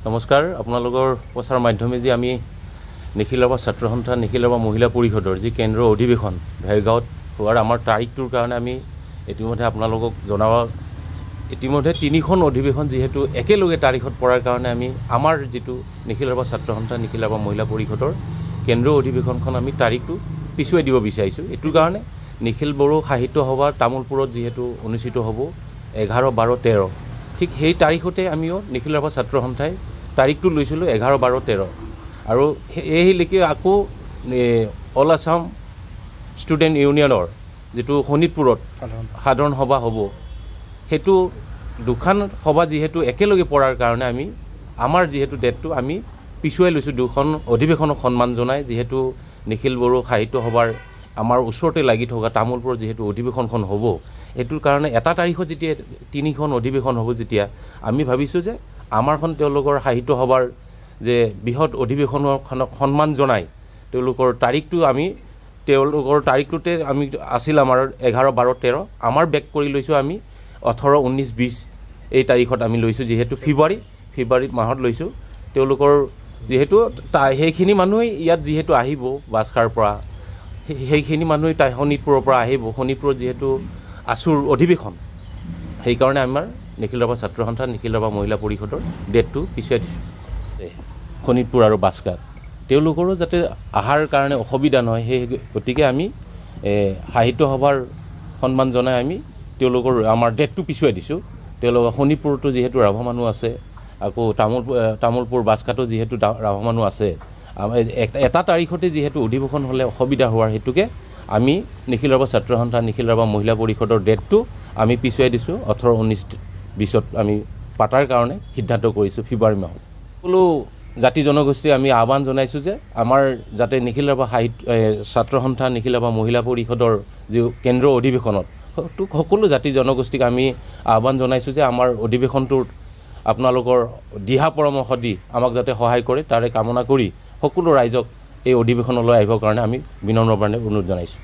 নমস্কাৰ আপোনালোকৰ প্ৰচাৰ মাধ্যমেদি আমি নিখিলসভা ছাত্ৰ সন্থা নিখিলসভা মহিলা পৰিষদৰ যি কেন্দ্ৰীয় অধিৱেশন ভেৰগাঁৱত হোৱাৰ আমাৰ তাৰিখটোৰ কাৰণে আমি ইতিমধ্যে আপোনালোকক জনাব ইতিমধ্যে তিনিখন অধিৱেশন যেহেতু একেলগে তাৰিখত পৰাৰ কাৰণে আমি আমাৰ যেটো নিখিলসভা ছাত্ৰ সন্থা নিখিলসভা মহিলা পৰিষদৰ কেন্দ্ৰীয় অধিৱেশনখন আমি তাৰিখটো পিছুৱাই দিব বিচাৰিছোঁ। এটোৰ কাৰণে নিখিল বড়ো সাহিত্য সভা তামুলপুৰত যেহেতু অনুষ্ঠিত হ'ব 11, 12, 13 ঠিক সেই তাৰিখতে আমিও নিখিলসভা ছাত্ৰ সন্থাই তাৰিখটো লৈছিলোঁ 11, 12, 13 আৰু এইলৈকে আকৌ অল আছাম ষ্টুডেণ্ট ইউনিয়নৰ যেটো শোণিতপুৰত সাধাৰণ সভা হ'ব হেতু দুখন সভা যেহেতু একেলগে পৰাৰ কাৰণে আমি আমাৰ যেহেতু ডেটটো আমি পিছুৱাই লৈছোঁ। দুখন অধিৱেশনক সন্মান জনাই যেহেতু নিখিল বড়ো সাহিত্য সভাৰ আমাৰ ওচৰতে লাগি থকা তামুলপুৰত যেহেতু অধিৱেশনখন হ'ব এটোৰ কাৰণে এটা তাৰিখত যেতিয়া তিনিখন অধিৱেশন হ'ব যেতিয়া আমি ভাবিছোঁ যে আমাৰখন তেওঁলোকৰ সাহিত্য সভাৰ যে বৃহৎ অধিৱেশনখনক সন্মান জনাই তেওঁলোকৰ তাৰিখটো আমি তেওঁলোকৰ তাৰিখটোতে আমি আছিল আমাৰ 11, 12, 13 আমাৰ বেক কৰি লৈছোঁ আমি 18, 19, 20 এই তাৰিখত আমি লৈছোঁ যেহেতু ফেব্ৰুৱাৰী মাহত লৈছোঁ। তেওঁলোকৰ যেহেতু সেইখিনি মানুহে ইয়াত যেহেতু আহিব বাছখাৰ পৰা সেইখিনি মানুহে শোণিতপুৰৰ পৰা আহিব শোণিতপুৰত যেহেতু আছুৰ অধিৱেশন সেইকাৰণে আমাৰ নিখিলসভা ছাত্ৰ সন্থা নিখিলসভা মহিলা পৰিষদৰ ডেটটো পিছুৱাই দিছোঁ। শোণিতপুৰ আৰু বাছখাৰ তেওঁলোকৰো যাতে আহাৰ কাৰণে অসুবিধা নহয় সেই গতিকে আমি সাহিত্য সভাৰ সন্মান জনাই আমি তেওঁলোকৰ আমাৰ ডেটটো পিছুৱাই দিছোঁ। তেওঁলোকৰ শোণিতপুৰতো যিহেতু ৰাভা মানুহ আছে আকৌ তামুলপুৰ বাছখাতো যিহেতু ৰাভা মানুহ আছে এটা তাৰিখতে যিহেতু অধিৱেশন হ'লে অসুবিধা হোৱাৰ হেতুকে আমি নিখিলসভা ছাত্ৰ সন্থা নিখিলসভা মহিলা পৰিষদৰ ডেটটো আমি পিছুৱাই দিছোঁ 18, 19, 20ত আমি পাতাৰ কাৰণে সিদ্ধান্ত কৰিছোঁ ফেব্ৰুৱাৰী মাহত। সকলো জাতি জনগোষ্ঠী আমি আহ্বান জনাইছোঁ যে আমাৰ যাতে নিখিলসভা ছাত্ৰ সন্থা নিখিলসভা মহিলা পৰিষদৰ যি কেন্দ্ৰীয় অধিৱেশনত সকলো জাতি জনগোষ্ঠীক আমি আহ্বান জনাইছোঁ যে আমাৰ অধিৱেশনটোৰ আপোনালোকৰ দিহা পৰামৰ্শ দি আমাক যাতে সহায় কৰে তাৰে কামনা কৰি সকলো ৰাইজক এই অধিৱেশনলৈ আহিবৰ কাৰণে আমি বিনম্ৰভাৱে অনুৰোধ জনাইছোঁ।